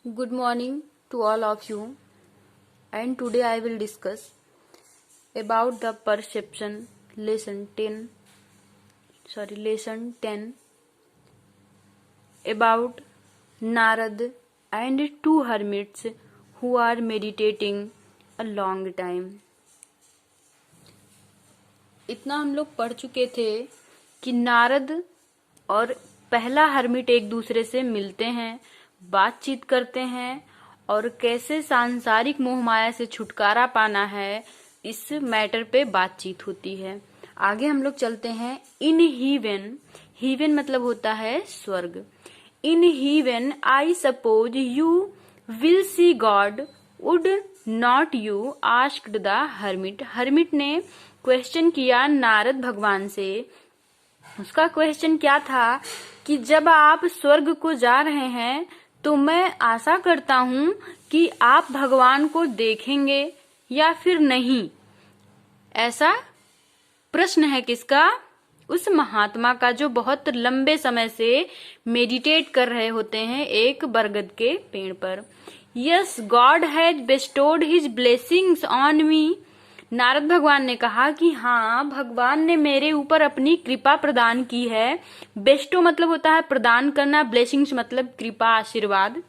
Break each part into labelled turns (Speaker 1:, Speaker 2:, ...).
Speaker 1: Good morning to all of you, and today I will discuss about the perception lesson 10 about Narad and two hermits who are meditating a long time. इतना हम लोग पढ़ चुके थे कि नारद और पहला हर्मिट एक दूसरे से मिलते हैं, बातचीत करते हैं और कैसे सांसारिक मोहमाया से छुटकारा पाना है इस मैटर पे बातचीत होती है। आगे हम लोग चलते हैं। इन हीवन मतलब होता है स्वर्ग। In heaven I suppose you will see God, would not you asked the hermit. Hermit ने क्वेश्चन किया नारद भगवान से। उसका क्वेश्चन क्या था कि जब आप स्वर्ग को जा रहे हैं तो मैं आशा करता हूं कि आप भगवान को देखेंगे या फिर नहीं। ऐसा प्रश्न है किसका? उस महात्मा का जो बहुत लंबे समय से मेडिटेट कर रहे होते हैं एक बरगद के पेड़ पर। Yes, God has bestowed his blessings on me. Narad भगवान ने कहा कि हाँ, भगवान ने मेरे ऊपर अपनी कृपा प्रदान की है। बेस्टो मतलब होता है प्रदान करना, ब्लेसिंग्स मतलब कृपा, आशीर्वाद।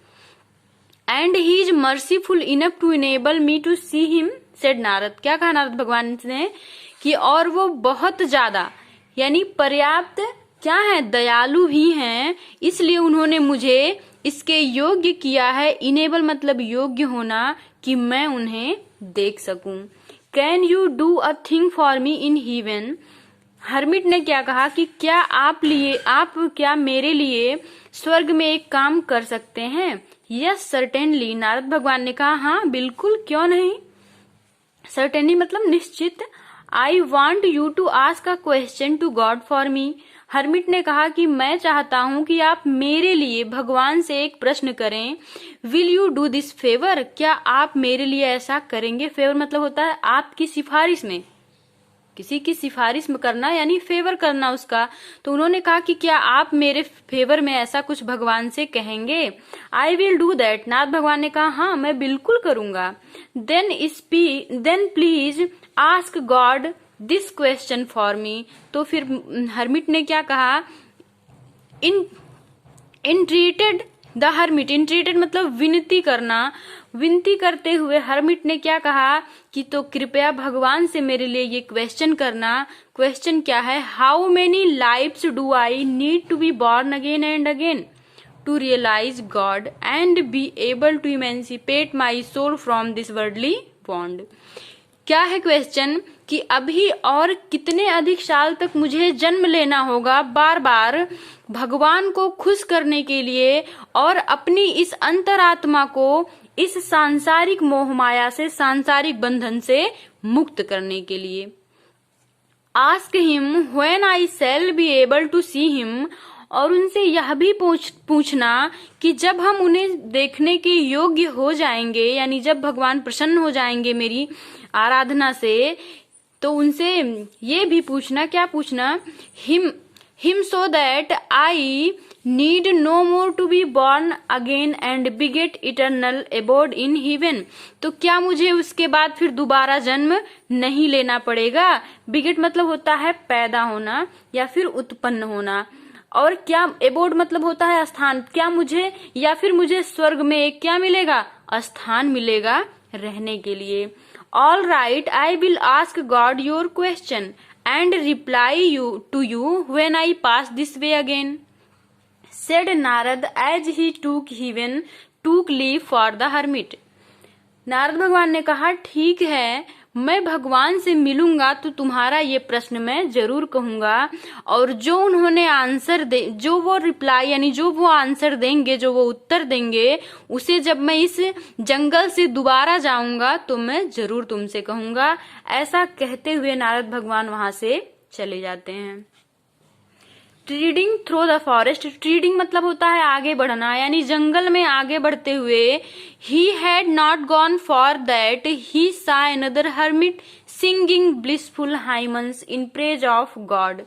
Speaker 1: And he is merciful enough to enable me to see him, said Narad. क्या कहा नारद भगवान ने कि और वो बहुत ज्यादा यानी पर्याप्त क्या है, दयालु भी हैं, इसलिए उन्होंने मुझे इसके योग्य किया है। इनेबल मतलब योग्य होना, कि मैं उन्हें देख सकूं। Can you do a thing for me in heaven? Hermit ने क्या कहा कि क्या आप क्या मेरे लिए स्वर्ग में एक काम कर सकते हैं? यस सर्टेनली, नारद भगवान ने कहा हाँ बिल्कुल, क्यों नहीं। सर्टेनली मतलब निश्चित। I want you to ask a question to God for me. Hermit ने कहा कि मैं चाहता हूं कि आप मेरे लिए भगवान से एक प्रश्न करें। Will you do this favour? क्या आप मेरे लिए ऐसा करेंगे? फेवर मतलब होता है आपकी सिफारिश में, किसी की सिफारिश में करना यानी फेवर करना उसका। तो उन्होंने कहा कि क्या आप मेरे फेवर में ऐसा कुछ भगवान से कहेंगे? I will do that. नाथ भगवान ने कहा हाँ मैं बिल्कुल करूंगा। Then please ask God this question for me. तो फिर हर्मिट ने क्या कहा? इंट्रीटेड द हर्मिट। इंट्रीटेड मतलब विनती करना। विनती करते हुए हर्मिट ने क्या कहा कि तो कृपया भगवान से मेरे लिए ये क्वेश्चन करना। क्वेश्चन क्या है? How many lifes do I need to be born again and again to realise God and be able to emancipate my soul from this worldly bond. क्या है क्वेश्चन कि अभी और कितने अधिक साल तक मुझे जन्म लेना होगा बार बार भगवान को खुश करने के लिए और अपनी इस अंतरात्मा को इस सांसारिक मोहमाया से, सांसारिक बंधन से मुक्त करने के लिए। Ask him when I shall be able to see him. और उनसे यह भी पूछना कि जब हम उन्हें देखने के योग्य हो जाएंगे, यानी जब भगवान प्रसन्न हो जाएंगे मेरी आराधना से, तो उनसे ये भी पूछना, क्या पूछना? Him so that I need no more to be born again and beget eternal abode in heaven। तो क्या मुझे उसके बाद फिर दोबारा जन्म नहीं लेना पड़ेगा? बिगेट मतलब होता है पैदा होना या फिर उत्पन्न होना। और क्या अबोर्ड मतलब होता है स्थान। क्या मुझे या फिर मुझे स्वर्ग में एक क्या मिलेगा? स्थान मिलेगा रहने के लिए। All right, I will ask God your question and reply you to you when I pass this way again, said Narad as he took leave for the hermit. Narad भगवान ने कहा ठीक है, मैं भगवान से मिलूंगा तो तुम्हारा ये प्रश्न मैं जरूर कहूंगा। और जो उन्होंने आंसर जो वो रिप्लाई यानी जो वो आंसर देंगे, जो वो उत्तर देंगे, उसे जब मैं इस जंगल से दोबारा जाऊंगा तो मैं जरूर तुमसे कहूंगा। ऐसा कहते हुए नारद भगवान वहां से चले जाते हैं। ट्रीडिंग थ्रू द फॉरेस्ट। ट्रीडिंग मतलब होता है आगे बढ़ना, यानी जंगल में आगे बढ़ते हुए। He had not gone far that he saw another hermit singing blissful hymns in praise of God.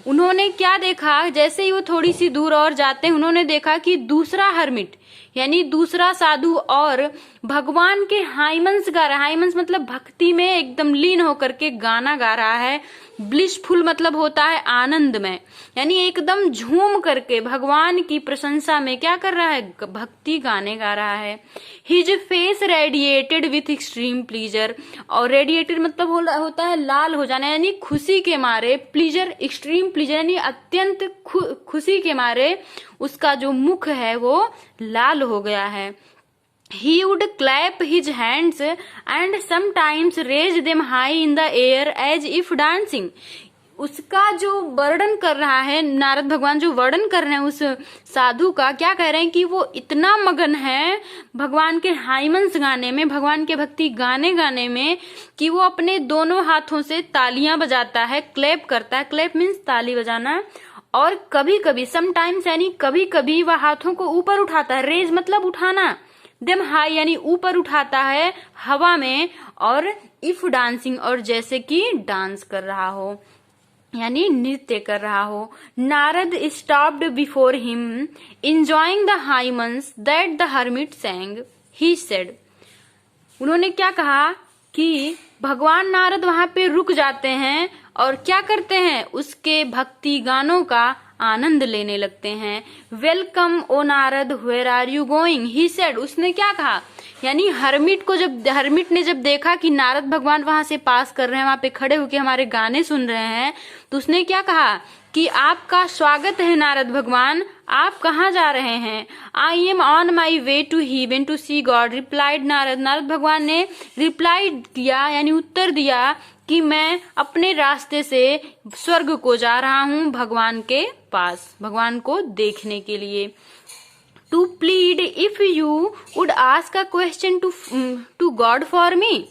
Speaker 1: उन्होंने क्या देखा? जैसे ही वो थोड़ी सी दूर और जाते हैं, उन्होंने देखा कि दूसरा हर्मिट यानी दूसरा साधु और भगवान के हाइमन्स गा रहा है। हाइमन्स मतलब भक्ति में एकदम लीन होकर के गाना गा रहा है। ब्लिसफुल मतलब होता है आनंद में, यानी एकदम झूम करके भगवान की प्रशंसा में क्या कर रहा है, भक्ति गाने गा रहा है। His face radiated with extreme pleaser, और रेडिएटेड मतलब होता है लाल हो जाना, यानी खुशी के मारे, प्लीजर एक्सट्रीम प्लीजर यानी अत्यंत खुशी के मारे उसका जो मुख है वो लाल हो गया है। He would clap his hands and sometimes raise them high in the air as if dancing. उसका जो वर्णन कर रहा है नारद भगवान, जो वर्णन कर रहे हैं उस साधु का, क्या कह रहे हैं कि वो इतना मगन है भगवान के हाइमन्स गाने में, भगवान के भक्ति गाने में, कि वो अपने दोनों हाथों से तालियां बजाता है, क्लैप करता है। क्लैप मीन्स ताली बजाना। और कभी कभी, समटाइम्स यानी कभी कभी, वह हाथों को ऊपर उठाता है। रेज मतलब उठाना, देम हाई यानी ऊपर उठाता है हवा में, और इफ डांसिंग और जैसे कि डांस कर रहा हो, यानी नृत्य कर रहा हो। Narad stopped before him enjoying the हाइमन्स that the hermit सैंग। He said, उन्होंने क्या कहा कि भगवान नारद वहां पे रुक जाते हैं और क्या करते हैं, उसके भक्ति गानों का आनंद लेने लगते हैं। Welcome O Narad, where are you going, he said, उसने क्या कहा, यानी हर्मिट ने जब देखा कि नारद भगवान वहां से पास कर रहे हैं, वहां पे खड़े होकर हमारे गाने सुन रहे हैं, तो उसने क्या कहा कि आपका स्वागत है नारद भगवान, आप कहाँ जा रहे हैं। I am on my way to heaven to see God, replied Narad. Narad भगवान ने रिप्लाई दिया यानी उत्तर दिया कि मैं अपने रास्ते से स्वर्ग को जा रहा हूँ, भगवान के पास, भगवान को देखने के लिए। To plead if you would ask a question to God for me,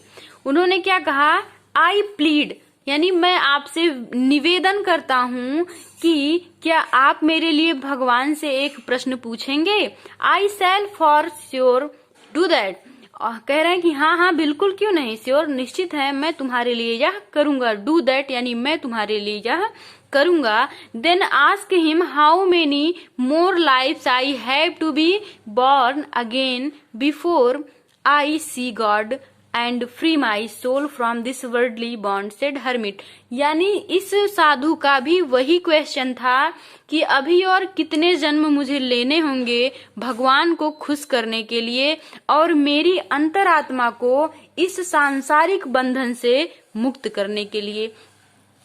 Speaker 1: उन्होंने क्या कहा, आई प्लीड यानी मैं आपसे निवेदन करता हूँ कि क्या आप मेरे लिए भगवान से एक प्रश्न पूछेंगे। आई शैल फॉर श्योर डू दैट, कह रहे हैं कि हाँ बिल्कुल, क्यों नहीं, श्योर निश्चित है, मैं तुम्हारे लिए यह करूंगा। डू दैट यानी मैं तुम्हारे लिए यह करूंगा। Then ask him how many more lifes I have to be born again before I see God and free my soul from this worldly bond, said hermit. यानी इस साधु का भी वही क्वेश्चन था कि अभी और कितने जन्म मुझे लेने होंगे भगवान को खुश करने के लिए और मेरी अंतरात्मा को इस सांसारिक बंधन से मुक्त करने के लिए।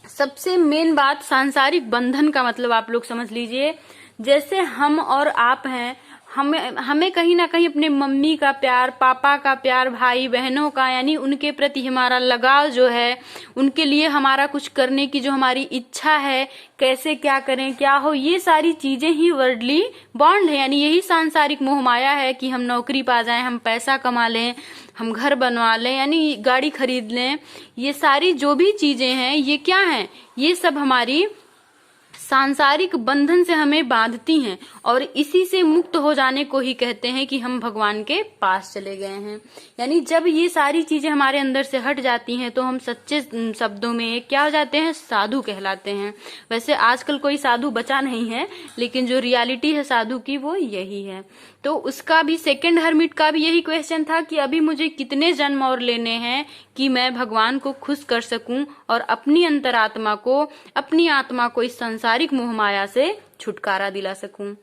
Speaker 1: सबसे मेन बात, सांसारिक बंधन का मतलब आप लोग समझ लीजिए, जैसे हम और आप हैं, हमें कहीं ना कहीं अपने मम्मी का प्यार, पापा का प्यार, भाई बहनों का, यानी उनके प्रति हमारा लगाव जो है, उनके लिए हमारा कुछ करने की जो हमारी इच्छा है, कैसे क्या करें क्या हो, ये सारी चीजें ही वर्ल्डली बॉन्ड है। यानी यही सांसारिक मोह माया है कि हम नौकरी पा जाएं, हम पैसा कमा लें, हम घर बनवा लें, यानी गाड़ी खरीद लें। ये सारी जो भी चीजें हैं ये क्या हैं, ये सब हमारी सांसारिक बंधन से हमें बांधती हैं और इसी से मुक्त हो जाने को ही कहते हैं कि हम भगवान के पास चले गए हैं। यानी जब ये सारी चीजें हमारे अंदर से हट जाती हैं तो हम सच्चे शब्दों में क्या हो जाते हैं, साधु कहलाते हैं। वैसे आजकल कोई साधु बचा नहीं है, लेकिन जो रियलिटी है साधु की वो यही है। तो उसका भी, सेकंड हर्मिट का भी यही क्वेश्चन था कि अभी मुझे कितने जन्म और लेने हैं कि मैं भगवान को खुश कर सकूं और अपनी अंतरात्मा को, अपनी आत्मा को इस सांसारिक मोह माया से छुटकारा दिला सकूं।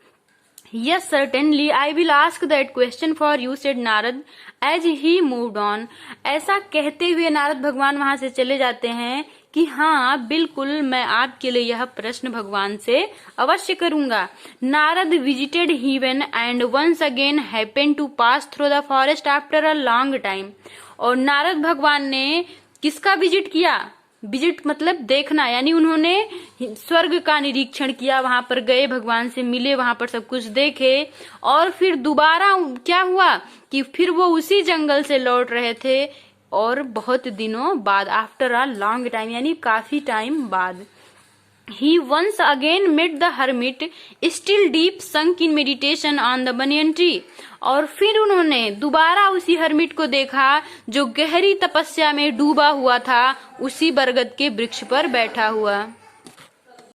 Speaker 1: Yes, certainly, I will ask that question for you, said Narad as he moved on. ऐसा कहते हुए नारद भगवान वहां से चले जाते हैं कि हाँ बिल्कुल, मैं आपके लिए यह प्रश्न भगवान से अवश्य करूंगा। Narad visited heaven and once again happened to pass through the forest after a long time. और नारद भगवान ने किसका विजिट किया, विजिट मतलब देखना, यानी उन्होंने स्वर्ग का निरीक्षण किया, वहां पर गए, भगवान से मिले, वहां पर सब कुछ देखे और फिर दोबारा क्या हुआ कि फिर वो उसी जंगल से लौट रहे थे और बहुत दिनों बाद, आफ्टर अ लॉन्ग टाइम यानी काफी टाइम बाद। He once again met the hermit, still deep sunk in meditation on the banyan tree. और फिर उन्होंने दोबारा उसी हर्मिट को देखा जो गहरी तपस्या में डूबा हुआ था, उसी बरगद के वृक्ष पर बैठा हुआ।